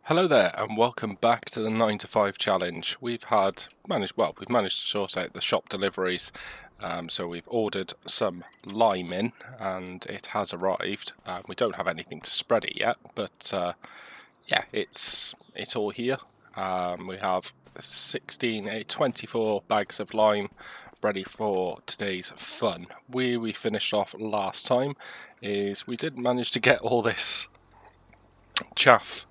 Hello there, and welcome back to the 9 to 5 challenge. We've managed to sort out the shop deliveries. So we've ordered some lime in, and it has arrived. We don't have anything to spread it yet, but yeah, it's all here. We have 24 bags of lime ready for today's fun. Where we finished off last time is we did manage to get all this chaff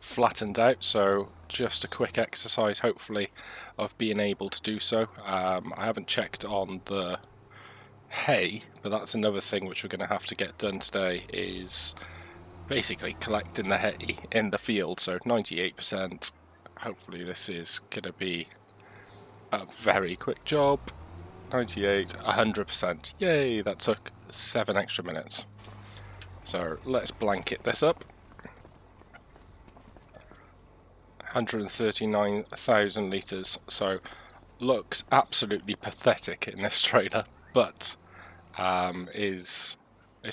flattened out, so just a quick exercise hopefully of being able to do so. I haven't checked on the hay, but that's another thing which we're going to have to get done today, is basically collecting the hay in the field. So 98%, hopefully this is going to be a very quick job. 98, 100%, yay, that took 7 extra minutes. So let's blanket this up. 139,000 litres, so looks absolutely pathetic in this trailer, but it's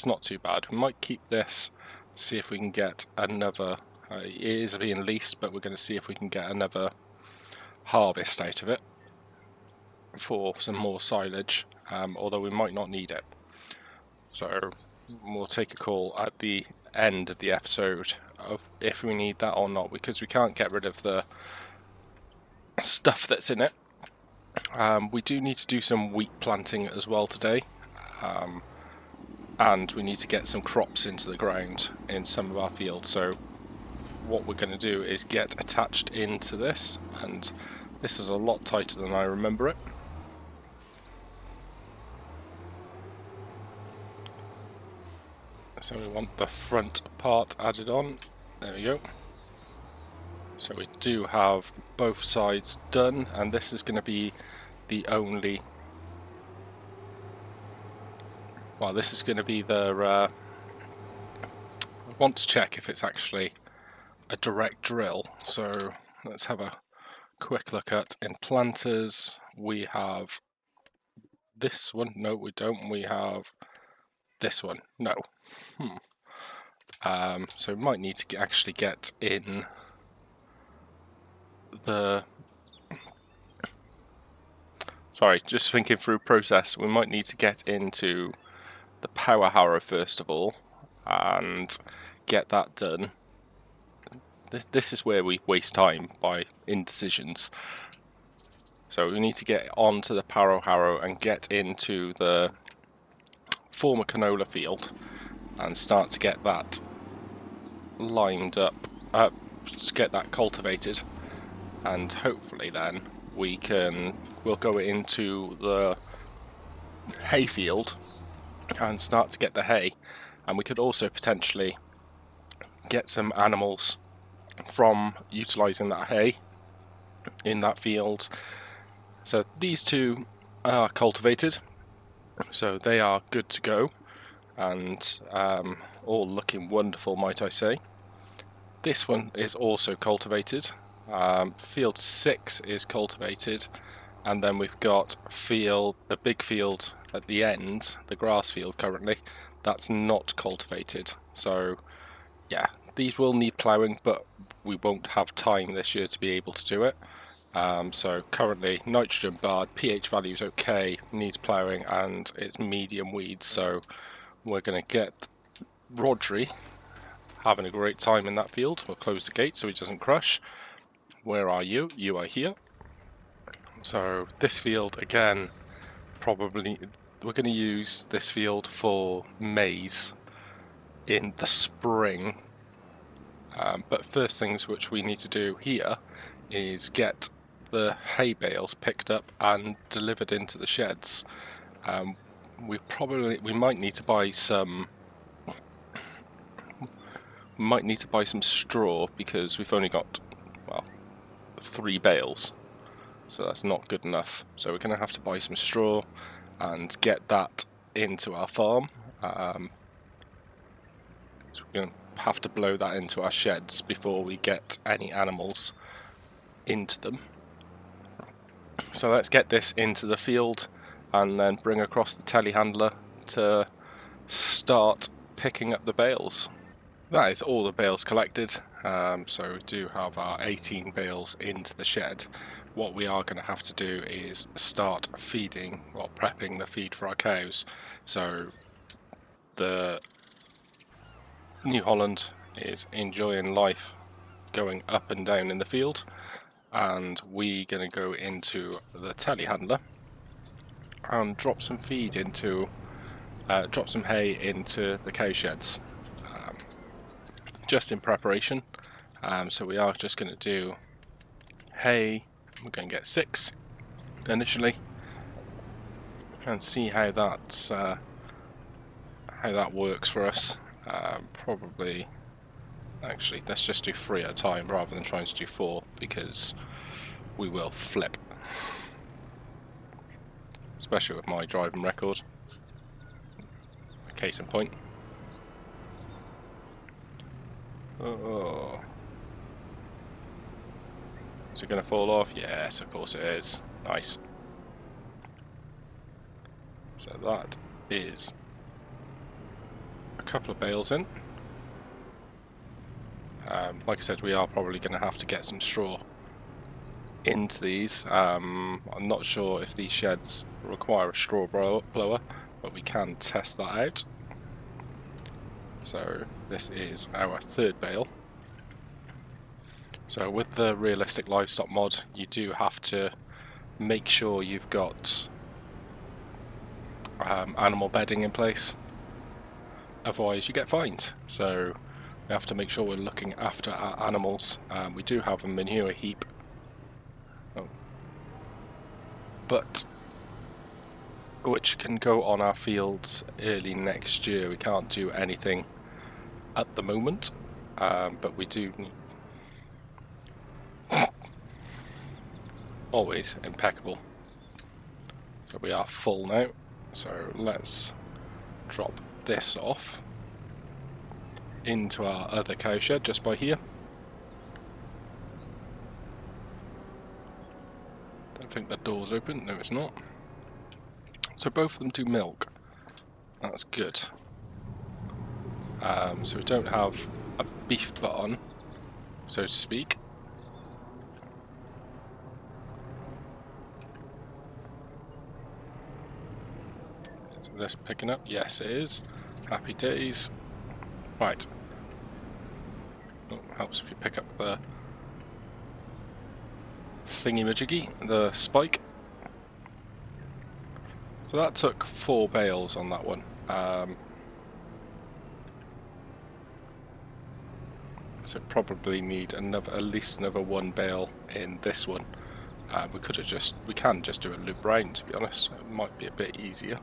not too bad. We might keep this, see if we can get another, it is being leased, but we're going to see if we can get another harvest out of it for some more silage, although we might not need it. So we'll take a call at the end of the episode of if we need that or not, because we can't get rid of the stuff that's in it. We do need to do some wheat planting as well today, and we need to get some crops into the ground in some of our fields. So what we're going to do is get attached into this, and this is a lot tighter than I remember it. So we want the front part added on. There we go. So we do have both sides done, and this is going to be the only... Well, this is going to be the... I want to check if it's actually a direct drill. So let's have a quick look at implanters. We have this one. No, we don't. We have this one. No. So we might need to actually get in the... Sorry, just thinking through process. We might need to get into the power harrow first of all and get that done. This is where we waste time by indecisions. So we need to get onto the power harrow and get into the former canola field and start to get that limed up, to get that cultivated, and hopefully then we'll go into the hay field and start to get the hay, and we could also potentially get some animals from utilising that hay in that field. So these two are cultivated, so they are good to go, and all looking wonderful, might I say. This one is also cultivated. Field 6 is cultivated, and then we've got the big field at the end, the grass field currently, that's not cultivated. So yeah, these will need ploughing, but we won't have time this year to be able to do it. So currently nitrogen barred, pH value is okay, needs ploughing, and it's medium weeds. So we're going to get Rodri having a great time in that field. We'll close the gate so he doesn't crush. Where are you? You are here. So this field again, probably we're going to use this field for maize in the spring. But first things which we need to do here is get the hay bales picked up and delivered into the sheds. We might need to buy some straw, because we've only got 3 bales, so that's not good enough. So we're going to have to buy some straw and get that into our farm. So we're going to have to blow that into our sheds before we get any animals into them. So let's get this into the field and then bring across the telehandler to start picking up the bales. that is all the bales collected. So we do have our 18 bales into the shed. What we are going to have to do is start feeding, or prepping the feed for our cows. So the New Holland is enjoying life going up and down in the field, and we're going to go into the telehandler and drop some feed into, drop some hay into the cow sheds, just in preparation. So we are just going to do hay. We're going to get 6 initially and see how that works for us. Probably, actually, let's just do 3 at a time rather than trying to do 4, because we will flip, especially with my driving record. Case in point. Oh, is it going to fall off? Yes, of course it is. Nice. So that is a couple of bales in. Like I said, we are probably going to have to get some straw into these. I'm not sure if these sheds require a straw blower, but we can test that out. So this is our 3rd bale. So with the realistic livestock mod, you do have to make sure you've got animal bedding in place, otherwise you get fined. So we have to make sure we're looking after our animals. We do have a manure heap, but which can go on our fields early next year. We can't do anything at the moment, but we do need always impeccable. So we are full now, so let's drop this off into our other cow shed just by here. Don't think the door's open. No, it's not. So both of them do milk. That's good. So we don't have a beef butt on, so to speak. Is this picking up? Yes, it is. Happy days. Right. Oh, helps if you pick up the thingy-majiggy, the spike. So that took 4 bales on that one. So probably need at least another 1 bale in this one. We can just do a loop round, to be honest. It might be a bit easier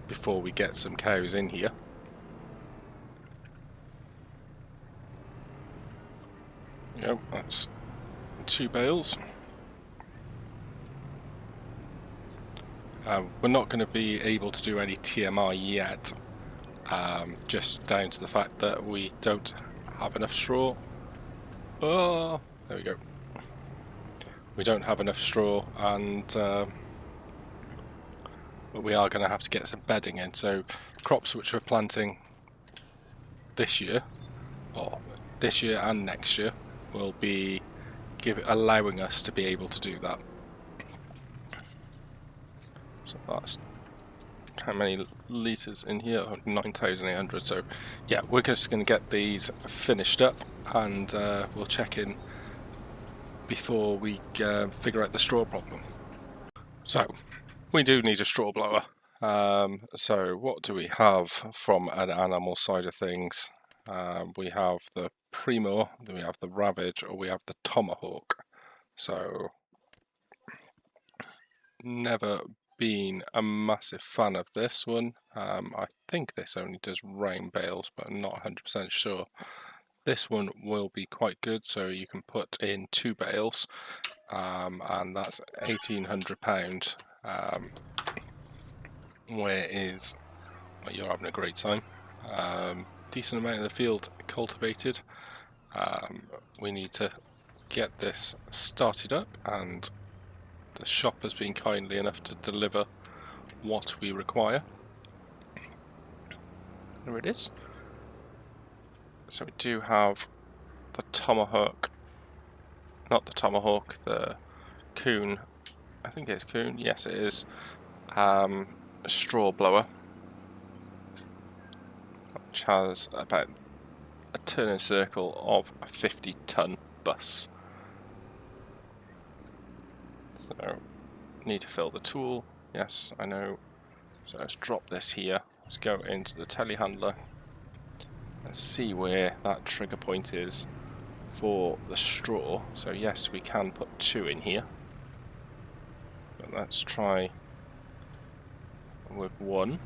before we get some cows in here. Yep, that's 2 bales. We're not going to be able to do any TMI yet, just down to the fact that we don't have enough straw. Oh, there we go. We don't have enough straw, and but we are going to have to get some bedding in. So crops which we're planting this year, or this year and next year, will be allowing us to be able to do that. So that's how many litres in here? 9,800. So yeah, we're just going to get these finished up, and we'll check in before we figure out the straw problem. So we do need a straw blower. So what do we have from an animal side of things? We have the Primo, then we have the Ravage, or we have the Tomahawk. So never been a massive fan of this one. I think this only does rain bales, but I'm not 100% sure. This one will be quite good, so you can put in 2 bales, and that's £1,800. Whereas you're having a great time. Decent amount of the field cultivated. We need to get this started up, and the shop has been kindly enough to deliver what we require. There it is. so we do have the tomahawk, not the tomahawk, the coon. I think it's coon. Yes, it is. A straw blower, which has about a turning circle of a 50-ton bus. So, need to fill the tool. Yes, I know. So let's drop this here. Let's go into the telehandler and see where that trigger point is for the straw. So yes, we can put 2 in here. But let's try with 1.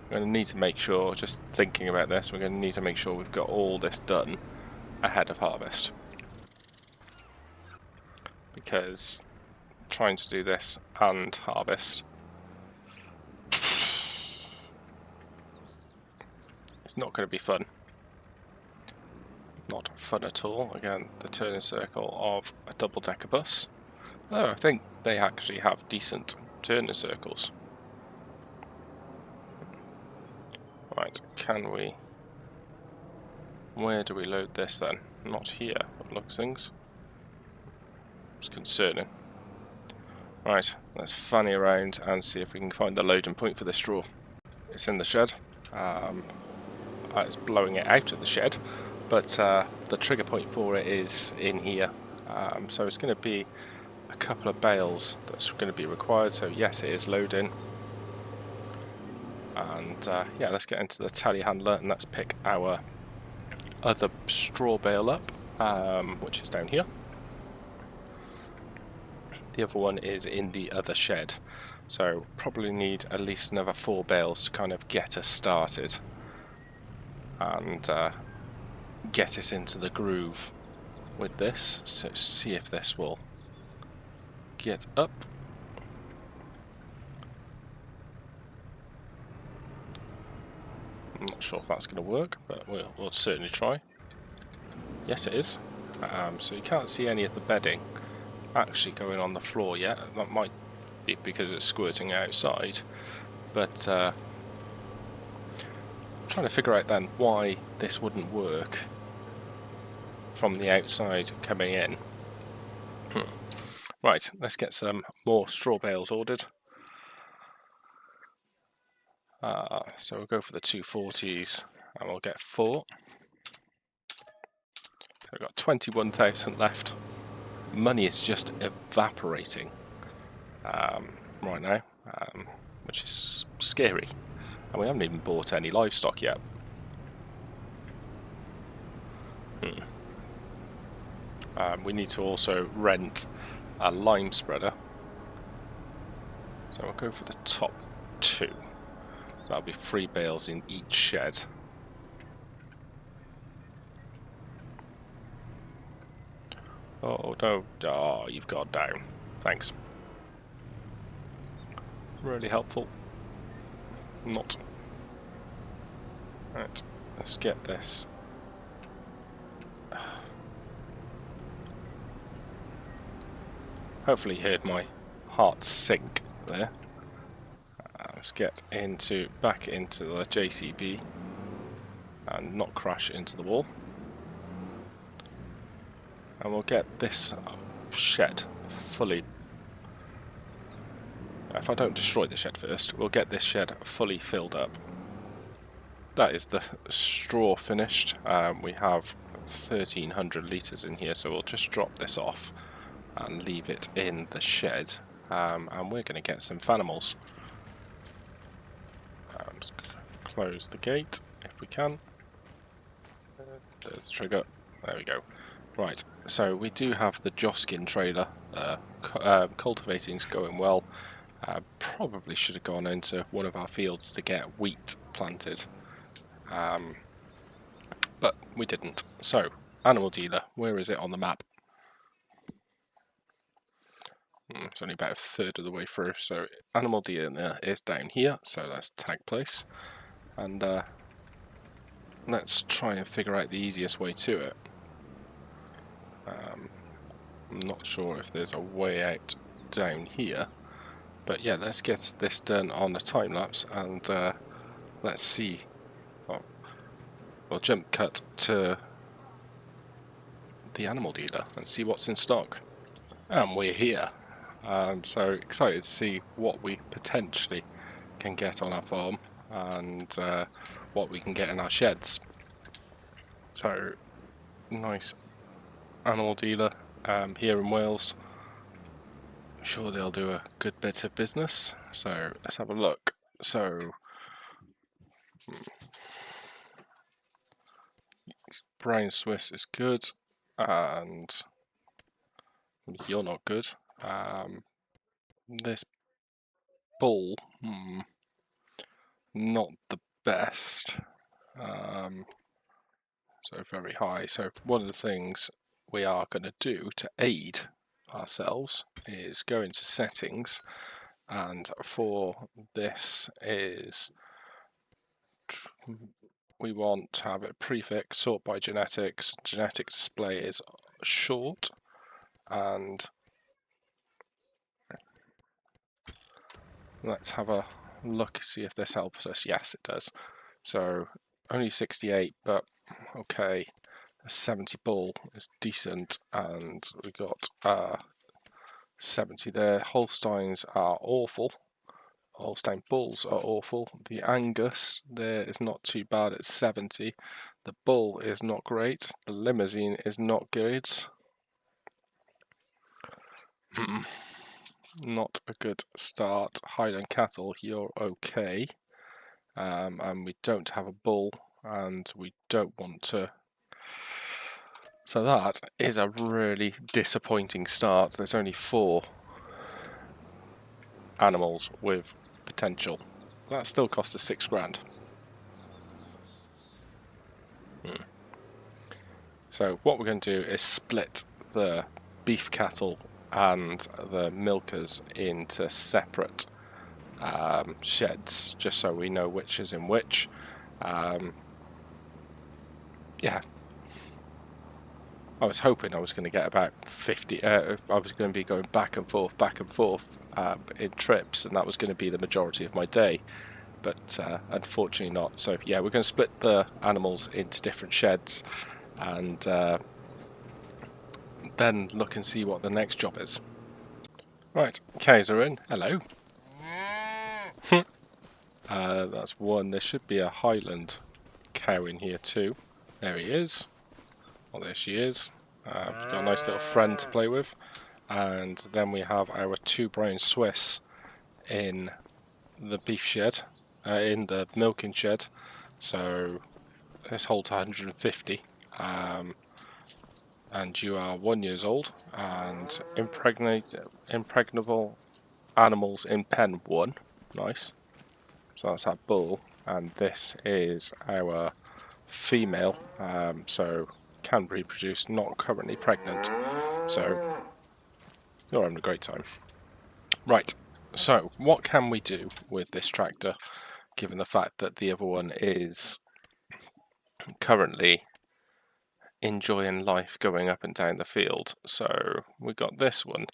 We're going to need to make sure, just thinking about this, we're going to need to make sure we've got all this done ahead of harvest. Because trying to do this and harvest, it's not going to be fun. Not fun at all. Again, the turning circle of a double-decker bus. Oh, I think they actually have decent turning circles. Right, can we... Where do we load this then? Not here, it looks things. It's concerning. Right, let's fanny around and see if we can find the loading point for this straw. It's in the shed. It's blowing it out of the shed, but the trigger point for it is in here. So it's going to be a couple of bales that's going to be required. So yes, it is loading. And yeah, let's get into the telehandler and let's pick our other straw bale up, which is down here. The other one is in the other shed. So probably need at least another 4 bales to kind of get us started and get us into the groove with this. So see if this will get up. I'm not sure if that's going to work, but we'll certainly try. Yes, it is. So you can't see any of the bedding actually going on the floor yet. That might be because it's squirting outside, but I'm trying to figure out then why this wouldn't work from the outside coming in. Right, let's get some more straw bales ordered. So we'll go for the 240s and we'll get 4. So we've got 21,000 left. Money is just evaporating right now, which is scary. And we haven't even bought any livestock yet. We need to also rent a lime spreader. So we'll go for the top 2. So that'll be 3 bales in each shed. Oh no, oh, you've got down. Thanks. Really helpful. Not. Right, let's get this. Hopefully you heard my heart sink there. Let's get back into the JCB and not crash into the wall. And we'll get this shed fully... If I don't destroy the shed first, we'll get this shed fully filled up. That is the straw finished. We have 1,300 litres in here, so we'll just drop this off and leave it in the shed. And we're going to get some fanimals. Let's close the gate if we can. There's the trigger. There we go. Right, so we do have the Joskin trailer. Cultivating's going well. Probably should have gone into one of our fields to get wheat planted. But we didn't. So, animal dealer, where is it on the map? It's only about a third of the way through, so animal dealer is down here, so let's tag place. And let's try and figure out the easiest way to it. I'm not sure if there's a way out down here, But yeah, let's get this done on a time lapse, and let's see. We'll jump cut to the animal dealer and see what's in stock. And we're here. So excited to see what we potentially can get on our farm and what we can get in our sheds. So nice animal dealer here in Wales. I'm sure they'll do a good bit of business. So let's have a look. So Brown Swiss is good, and you're not good. This bull, not the best. So very high. So one of the things we are going to do to aid ourselves is go into settings, and for this is we want to have a prefix, sort by genetics. Genetic display is short, and let's have a look, see if this helps us. Yes, it does. So only 68, but okay. A 70 bull is decent, and we got 70 there. Holsteins are awful. Holstein bulls are awful. The Angus there is not too bad at 70. The bull is not great. The limousine is not good. Not a good start. Highland cattle, you're okay. And we don't have a bull, and we don't want to. So that is a really disappointing start. There's only 4 animals with potential. That still cost us 6 grand. So what we're going to do is split the beef cattle and the milkers into separate sheds, just so we know which is in which. Yeah, I was hoping I was going to get about 50. I was going to be going back and forth in trips, and that was going to be the majority of my day. But unfortunately not. So yeah, we're going to split the animals into different sheds, and then look and see what the next job is. Right, cows are in. Hello. That's one. There should be a Highland cow in here too. There he is. Well, there she is. Got a nice little friend to play with. And then we have our 2 brown Swiss in the beef shed, in the milking shed. So this holds 150. And you are 1 year old, and impregnable animals in pen 1. Nice. So that's our bull, and this is our female. So can reproduce, not currently pregnant. So you're having a great time. Right. So what can we do with this tractor, given the fact that the other one is currently enjoying life going up and down the field? So we got this one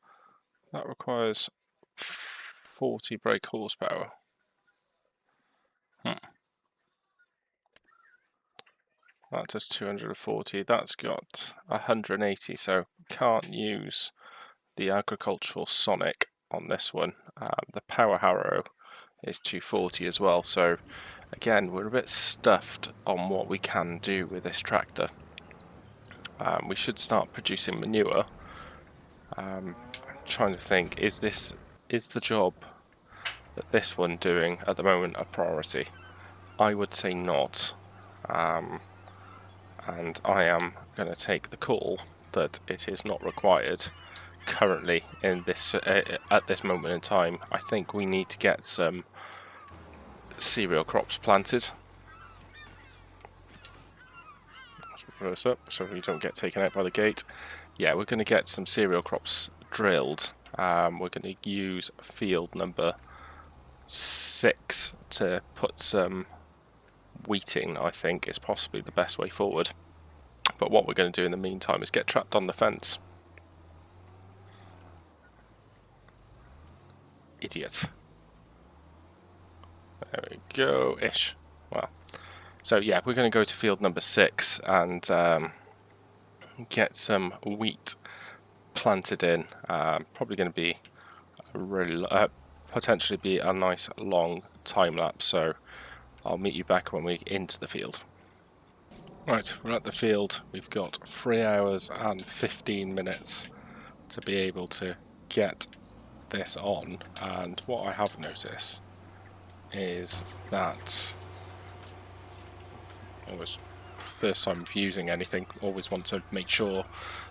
that requires 40 brake horsepower. That does 240. That's got 180, so can't use the agricultural Sonic on this one. The power harrow is 240 as well, so again we're a bit stuffed on what we can do with this tractor. We should start producing manure. I'm trying to think, is the job that this one doing at the moment a priority? I would say not, and I am going to take the call that it is not required currently in this at this moment in time. I think we need to get some cereal crops planted. Let's reverse up so we don't get taken out by the gate. Yeah, we're going to get some cereal crops drilled. We're going to use field number 6 to put some wheating. I think is possibly the best way forward. But what we're going to do in the meantime is get trapped on the fence. idiot. There we go, ish. Well, so yeah, we're going to go to field number 6 and get some wheat planted in. Probably going to be a really potentially be a nice long time lapse. So I'll meet you back when we're into the field. Right, we're at the field. We've got 3 hours and 15 minutes to be able to get this on, and what I have noticed is that always first time using anything, always want to make sure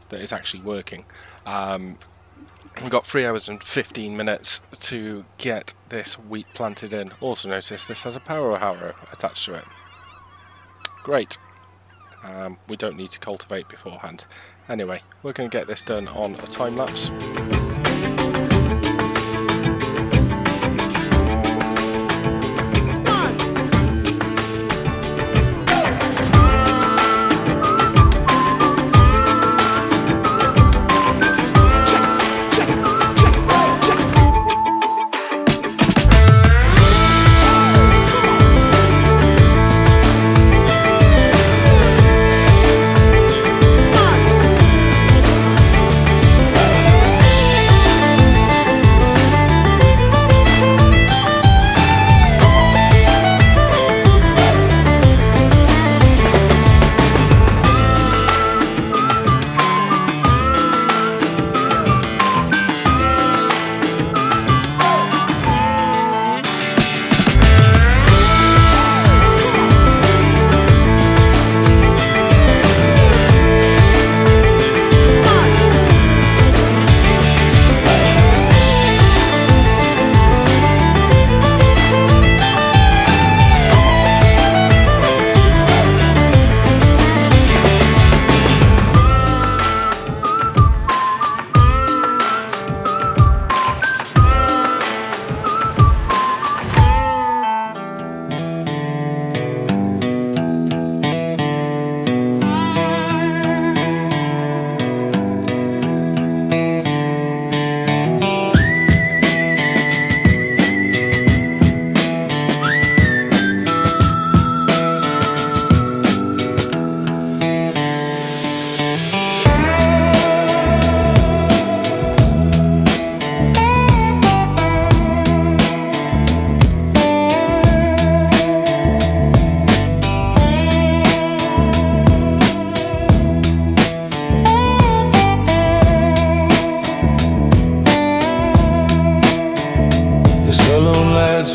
that it's actually working. We've got 3 hours and 15 minutes to get this wheat planted in. Also notice this has a power harrow attached to it. Great. We don't need to cultivate beforehand. Anyway, we're going to get this done on a time lapse.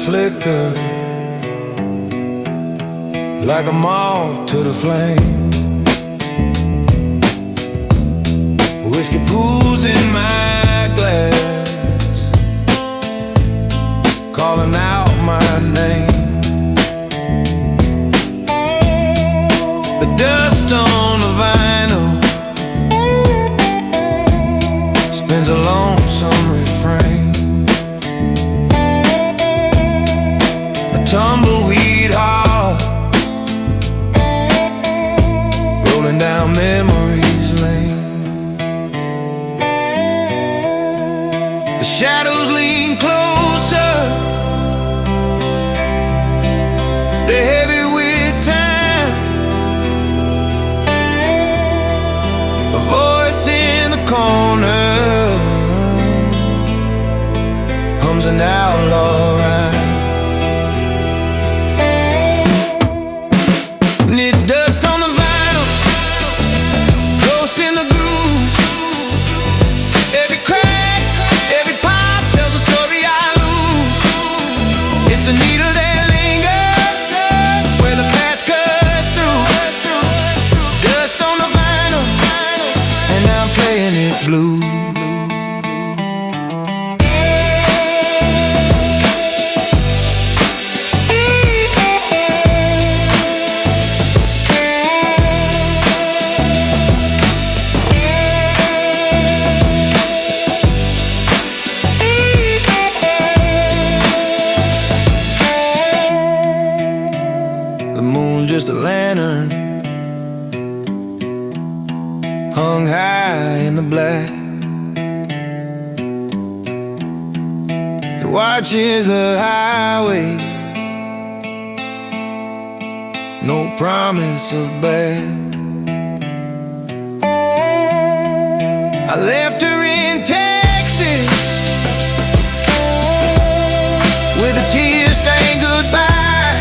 Flicker like a moth to the flame. Whiskey pools in my glass, calling out my name. The dust on the vinyl spins a lonesome refrain. Tumbleweed heart rolling down memory's lane. The shadows lean closer, they're heavy with time. A voice in the corner hums an outlaw rhyme. It's dust on the vinyl, ghosts in the groove. Every crack, every pop tells a story I lose. It's a needle that lingers where the past cuts through. Dust on the vinyl, and I'm playing it blue. Just a lantern hung high in the black. It watches the highway, no promise of bad. I left her in Texas with a tear-stained goodbye.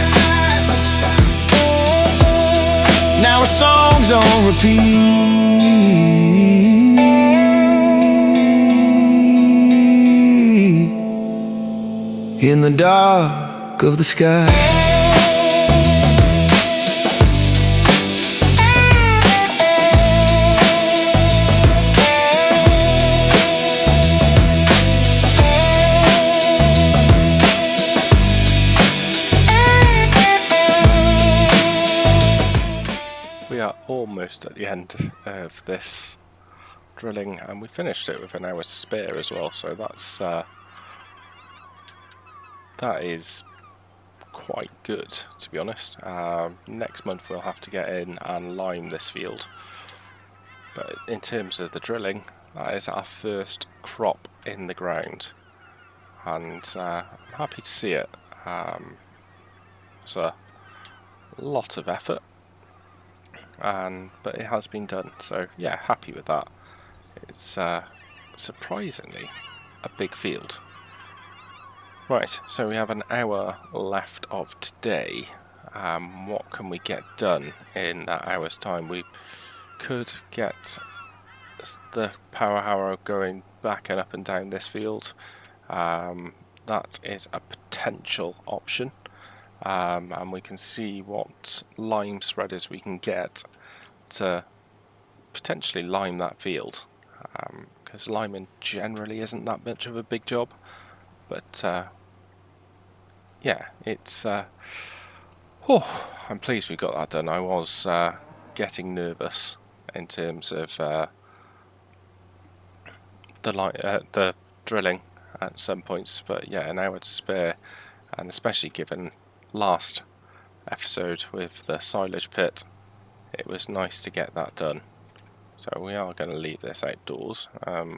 Now her song's on repeat in the dark of the sky. We are almost at the end of this drilling, and we finished it with an hour to spare as well, so that is quite good, to be honest. Next month we'll have to get in and lime this field, but in terms of the drilling, that is our first crop in the ground, and I'm happy to see it. It's a lot of effort, but it has been done, so yeah, happy with that. It's surprisingly a big field. Right, so we have an hour left of today. What can we get done in that hour's time? We could get the power harrow going back and up and down this field. That is a potential option. And we can see what lime spreaders we can get to potentially lime that field, because liming generally isn't that much of a big job, but yeah, it's I'm pleased we got that done. I was getting nervous in terms of the drilling at some points, but yeah, an hour to spare, and especially given last episode with the silage pit, it was nice to get that done. So we are going to leave this outdoors,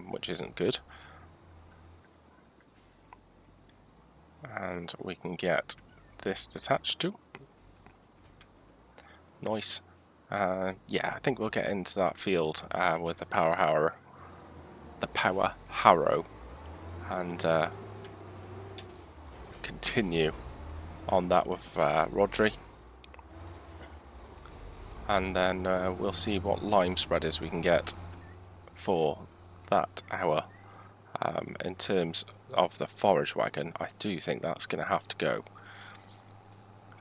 which isn't good, and we can get this detached too. Nice. Yeah, I think we'll get into that field with the power harrow, and continue on that with Rodri, and then we'll see what lime spreaders we can get for that hour. In terms of the forage wagon, I do think that's going to have to go,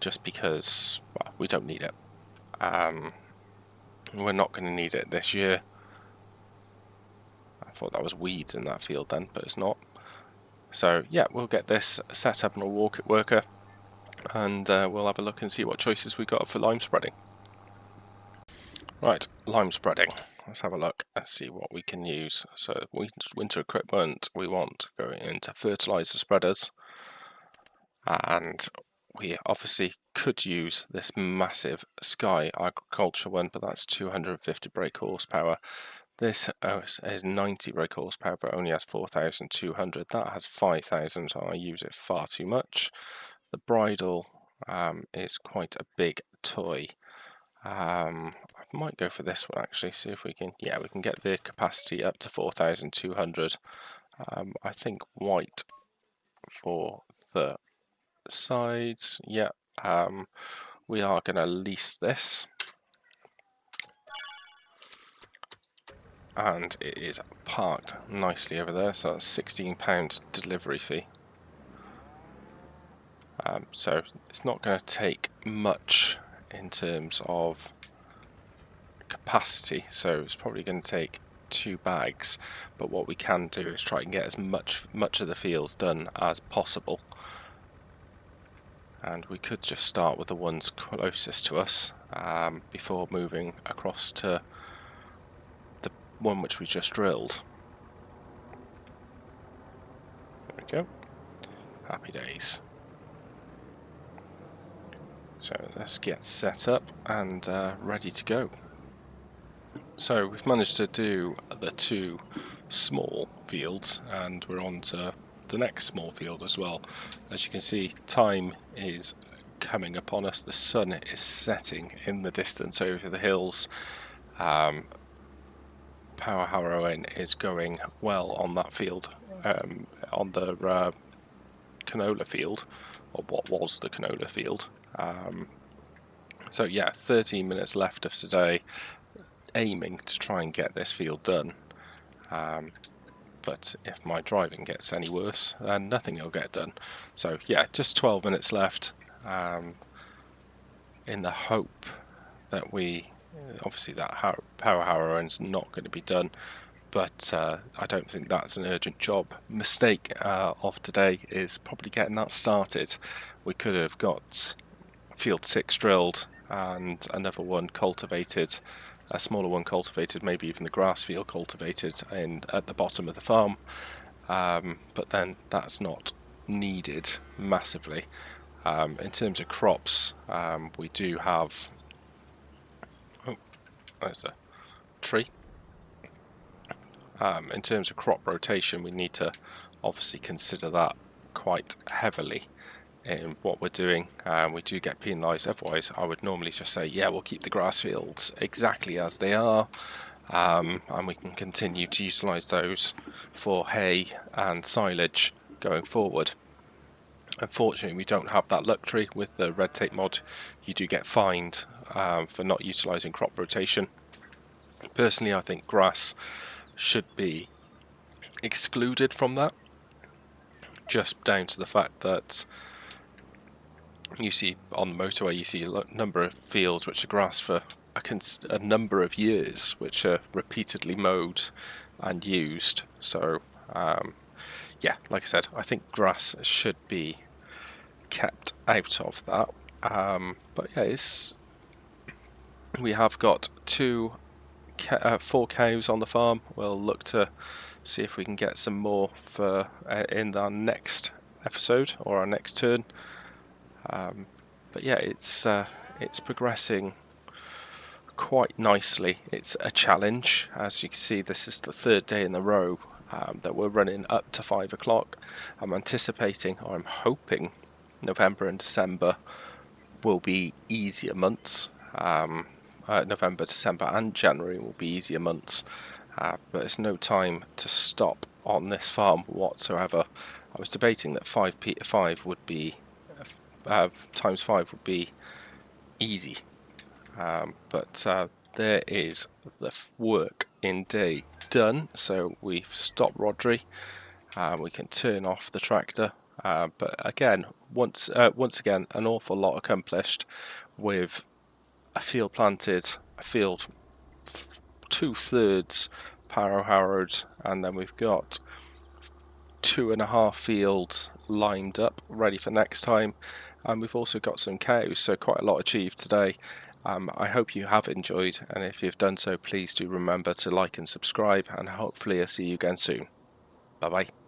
just because, well, we don't need it. We're not going to need it this year. I thought that was weeds in that field then, but it's not. So yeah, we'll get this set up in a worker, and we'll have a look and see what choices we got for lime spreading. Right, lime spreading. Let's have a look and see what we can use. So winter equipment we want going into fertilizer spreaders, and we obviously could use this massive Sky agriculture one, but that's 250 brake horsepower. This is 90 brake horsepower, but only has 4,200. That has 5,000, so I use it far too much. The bridle is quite a big toy. I might go for this one actually, see if we can, yeah, we can get the capacity up to 4,200. I think white for the sides. Yeah, we are going to lease this, and it is parked nicely over there, so that's £16 delivery fee. So it's not going to take much in terms of capacity, so it's probably going to take 2 bags, but what we can do is try and get as much of the fields done as possible. And we could just start with the ones closest to us before moving across to the one which we just drilled. There we go. Happy days. So let's get set up and ready to go. So we've managed to do the 2 small fields, and we're on to the next small field as well. As you can see, time is coming upon us. The sun is setting in the distance over the hills. Power harrowing is going well on that field, on the canola field, or what was the canola field. So yeah, 13 minutes left of today, aiming to try and get this field done. But if my driving gets any worse, then nothing will get done. So yeah, just 12 minutes left, in the hope that obviously that power harrowing's not going to be done, but I don't think that's an urgent job. Mistake of today is probably getting that started. We could have got field 6 drilled and another one cultivated, a smaller one cultivated, maybe even the grass field cultivated at the bottom of the farm, but then that's not needed massively. In terms of crops, we do have, oh, there's a tree. In terms of crop rotation, we need to obviously consider that quite heavily in what we're doing. We do get penalised. Otherwise, I would normally just say, yeah, we'll keep the grass fields exactly as they are, and we can continue to utilise those for hay and silage going forward. Unfortunately, we don't have that luxury with the red tape mod. You do get fined for not utilising crop rotation. Personally, I think grass should be excluded from that, just down to the fact that you see on the motorway, you see a number of fields which are grass for a number of years, which are repeatedly mowed and used. So yeah, like I said, I think grass should be kept out of that. But yeah, we have got 4 cows on the farm. We'll look to see if we can get some more for in our next episode or our next turn. But yeah, it's progressing quite nicely. It's a challenge. As you can see, this is the 3rd day in a row that we're running up to 5 o'clock. I'm anticipating, or I'm hoping, November and December will be easier months. November, December and January will be easier months, but it's no time to stop on this farm whatsoever. I was debating that 5 would be times 5 would be easy, but there is the work in day done. So we've stopped Rodri. We can turn off the tractor, but again, once again, an awful lot accomplished with a field planted, a field 2/3 power harrowed, and then we've got 2.5 fields lined up ready for next time, and we've also got some cows, so quite a lot achieved today. I hope you have enjoyed, and if you've done so, please do remember to like and subscribe, and hopefully I'll see you again soon. Bye bye.